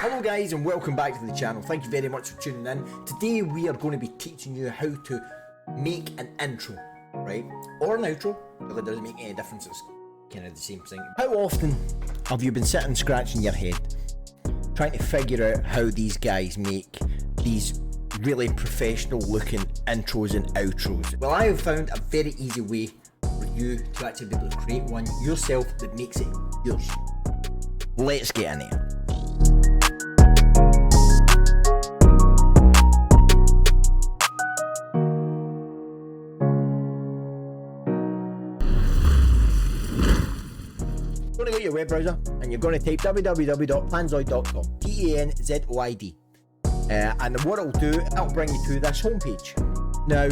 Hello guys and welcome back to the channel. Thank you very much for tuning in. Today we are going to be teaching you how to make an intro, right? Or an outro, if it doesn't make any difference, it's kind of the same thing. How often have you been sitting scratching your head trying to figure out how these guys make these really professional looking intros and outros? Well, I have found a very easy way for you to actually be able to create one yourself that makes it yours. Let's get in there. You're going to go to your web browser and you're going to type www.panzoid.com, Panzoid, and what it'll do, it'll bring you to this homepage. Now,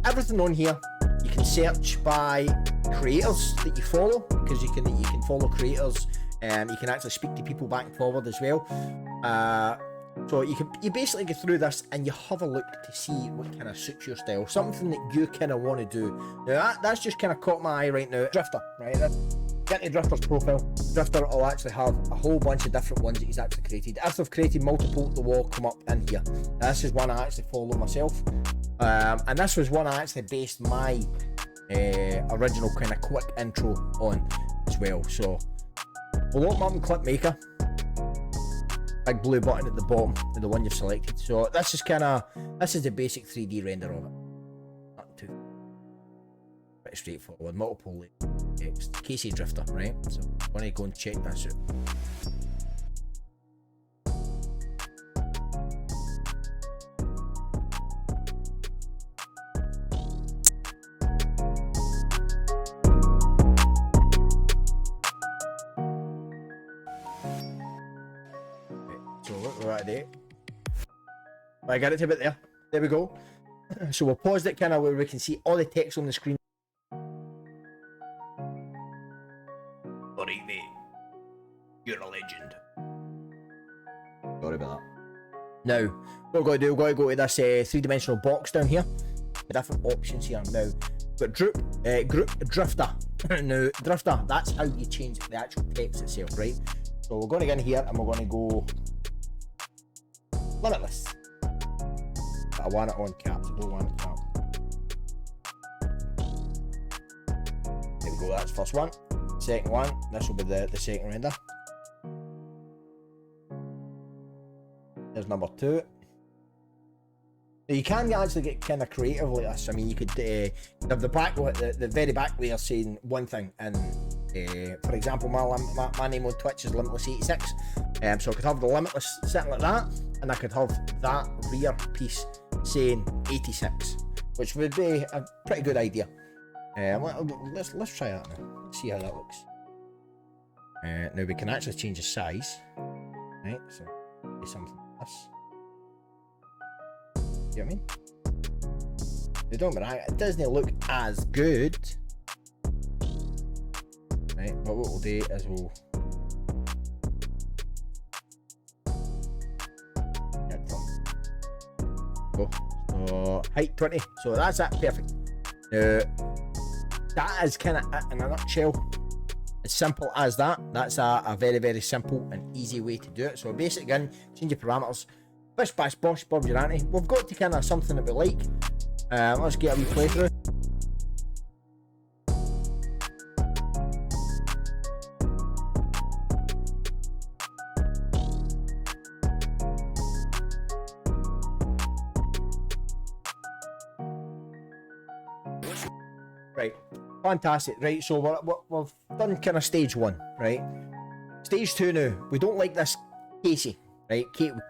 everything on here you can search by creators that you follow, because you can follow creators, and you can actually speak to people back and forward as well. So you basically go through this and you have a look to see what kind of suits your style, something that you kind of want to do. Now that's just kind of caught my eye right now. Drifter, right? Get to Drifter's profile. Drifter will actually have a whole bunch of different ones that he's actually created. If they've created multiple, they will come up in here. Now, this is one I actually follow myself, and this was one I actually based my original kind of quick intro on as well. So we'll open up and click Maker. Big blue button at the bottom of the one you've selected. So this is the basic 3D render of it. Not too pretty straightforward. Multiple text. Casey Drifter, right? So I'm going to go and check this out. So look, we're at there. I got it to bit there. There we go. So we'll pause it kind of where we can see all the text on the screen. Alright mate, you're a legend. Sorry about that. Now, what we're going to do, we're going to go to this three-dimensional box down here. The different options here. Now, we've got group Drifter. Now, Drifter, that's how you change the actual text itself, right? So we're going to get in here and we're going to go limitless. But I want it on caps, I don't want it caps. There we go, that's the first one. Second one, this will be the second render. There's number 2. Now you can actually get kind of creative like this. I mean, you could have the very back layer saying one thing, and for example, my name on Twitch is Limitless86. So I could have the Limitless sitting like that, and I could have that rear piece saying 86, which would be a pretty good idea. Let's try that now. Let's see how that looks. Now we can actually change the size, right? So do something like this. You know what I mean? They don't, but it doesn't look as good, right? But what we'll do is we'll go. So height 20. So that's that, perfect. That is kind of it in a nutshell. As simple as that. That's a very, very simple and easy way to do it. So basic again, change your parameters. Bish bash bosh, Bob your auntie. We've got to kind of something that we like. Let's get a wee playthrough. Right, fantastic. Right, so we've done kind of stage 1, right? Stage 2 now. We don't like this Casey, right?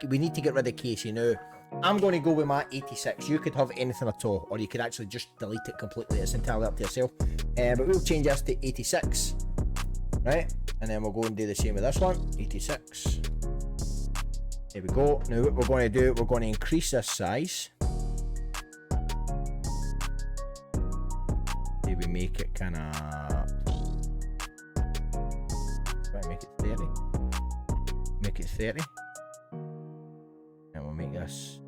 We need to get rid of Casey now. I'm going to go with my 86. You could have anything at all, or you could actually just delete it completely. It's entirely up to yourself. But we'll change this to 86, right? And then we'll go and do the same with this one, 86. There we go. Now what we're going to do, we're going to increase this size. We make it kind of, make it 30. Make it 30. And we'll make this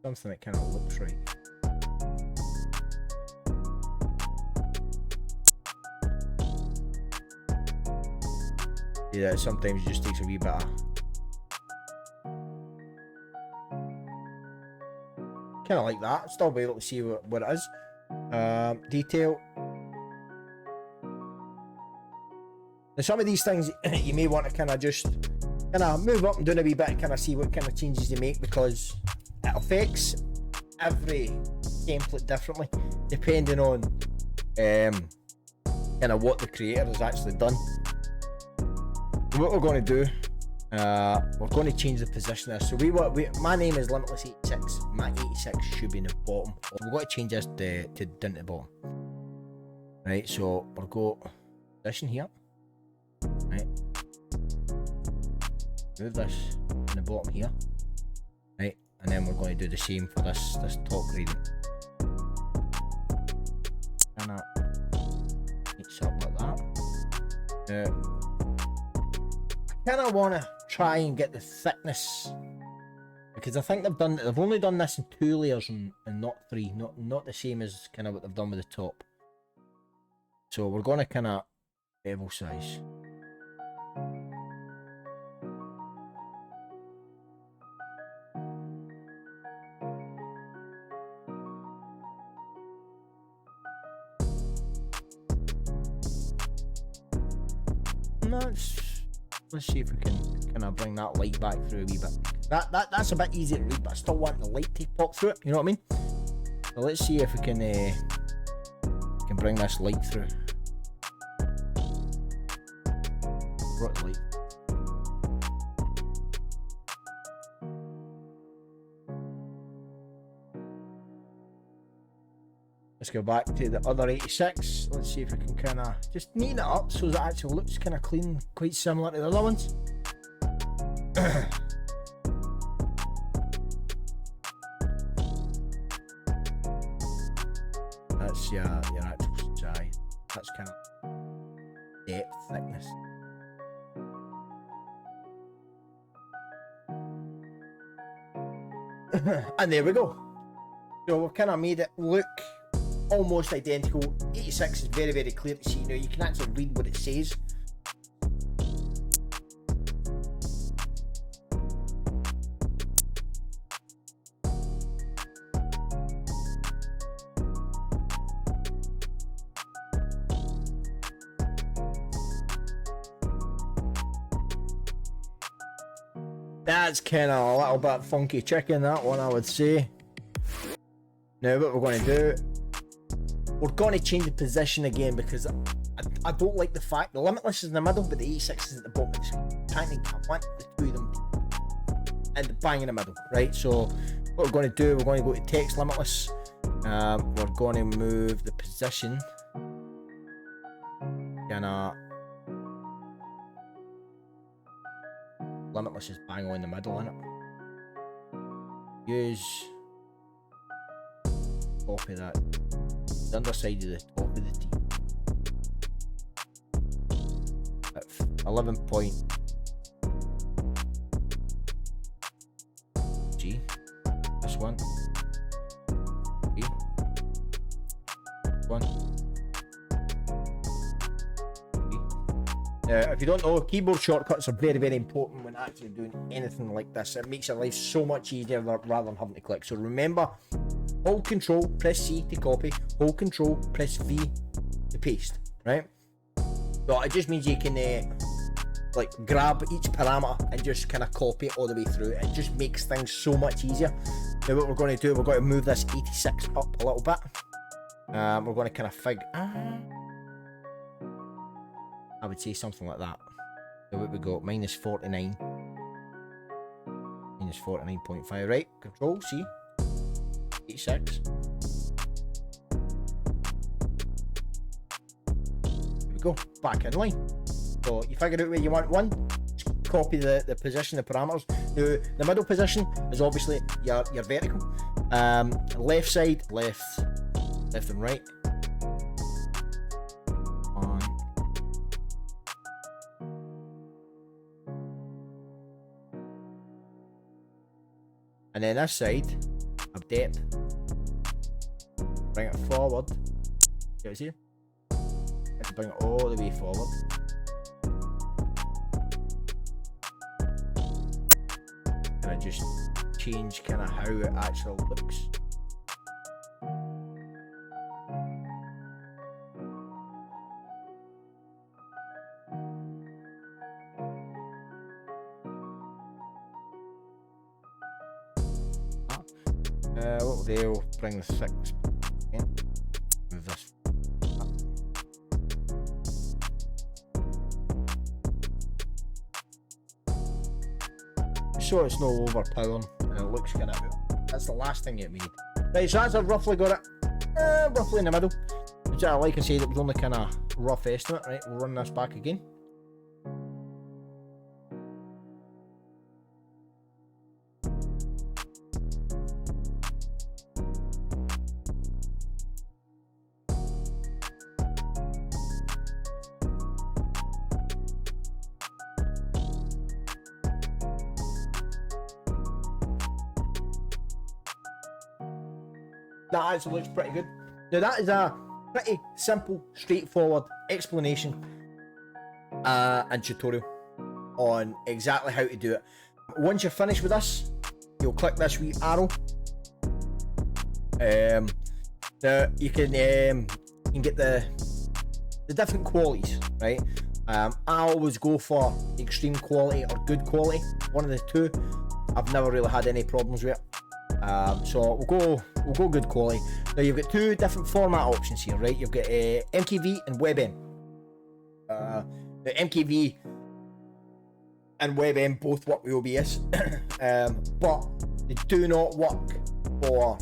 something that kind of looks right. Yeah, sometimes it just takes a wee bit of... kind of like that. Still be able to see what it is. Detail. Now some of these things you may want to kind of just kind of move up and down a wee bit, kind of see what kind of changes you make, because it affects every template differently depending on kind of what the creator has actually done. What we're going to do, we're going to change the position there. So my name is Limitless86. My 86 should be in the bottom. We've got to change this to down to the bottom. Right, so we'll go position here. Right, move this in the bottom here. Right, and then we're going to do the same for this top gradient. Kind of mix up like that. I kind of want to try and get the thickness, because I think they've only done this in 2 layers and not 3, not the same as kind of what they've done with the top. So we're going to kind of bevel size. Let's see if we can kind of bring that light back through a wee bit. That's a bit easier to read, but I still want the light to pop through it, you know what I mean? So let's see if we can bring this light through. Brought light. Let's go back to the other 86. Let's see if we can kind of just neaten it up so that it actually looks kind of clean, quite similar to the other ones. That's your actual size. That's kind of depth, thickness. And there we go. So we've kind of made it look almost identical. 86 is very, very clear to see now. You can actually read what it says. That's kind of a little bit funky chicken, that one, I would say. Now what we're going to do, we're going to change the position again, because I don't like the fact the Limitless is in the middle but the 86 is at the bottom of the screen. I want the two of them and bang in the middle, right? So what we're going to do, we're going to go to text Limitless. We're going to move the position Limitless is bang on in the middle, innit? Use copy that. The underside of the top of the T. At 11 point G. This one. G. One. If you don't know, keyboard shortcuts are very, very important when actually doing anything like this. It makes your life so much easier rather than having to click. So remember, hold Control, press C to copy, hold Control, press V to paste, right? So it just means you can like grab each parameter and just kind of copy it all the way through. It just makes things so much easier. Now what we're going to do, we're going to move this 86 up a little bit. We're going to kind of figure... I would say something like that. So what we got, minus 49. Minus 49.5, right? Control C. 86. There we go, back in line. So you figure out where you want one, just copy the position, the parameters. Now, the middle position is obviously your vertical. Left side, left and right. And then this side of depth, bring it forward. You see? Have to bring it all the way forward. going to just change kind of how it actually looks. What we'll do, we'll bring the 6 in. Move this. So it's no overpowering and it looks kind of, that's the last thing that we need. Right, so that's, I've roughly got it roughly in the middle. Which, like I said, it was only kind of rough estimate. Right, we'll run this back again. That actually looks pretty good. Now that is a pretty simple, straightforward explanation and tutorial on exactly how to do it. Once you're finished with this, you'll click this wee arrow. Now you can get the different qualities, right? I always go for extreme quality or good quality, one of the two. I've never really had any problems with it. So we'll go good quality. Now you've got two different format options here, right? You've got MKV and WebM. The MKV and WebM both work with OBS, but they do not work for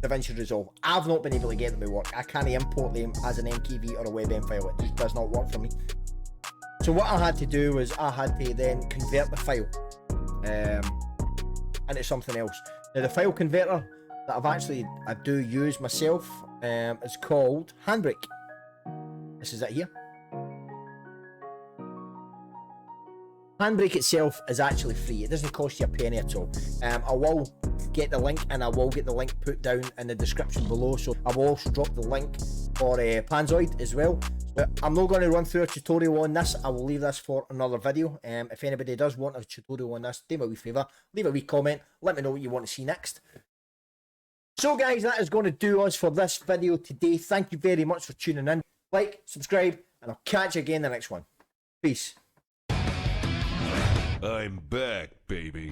DaVinci Resolve. I've not been able to get them to work. I can't import them as an MKV or a WebM file. It just does not work for me. So what I had to do was I had to then convert the file into something else. Now the file converter that I do use myself is called Handbrake. This is it here. Handbrake itself is actually free. It doesn't cost you a penny at all. I will get the link, and I will get the link put down in the description below. So I will also drop the link for Panzoid as well. But I'm not going to run through a tutorial on this. I will leave this for another video. If anybody does want a tutorial on this, do me a wee favour, leave a wee comment, let me know what you want to see next. So guys, that is going to do us for this video today. Thank you very much for tuning in. Like, subscribe, and I'll catch you again in the next one. Peace. I'm back, baby.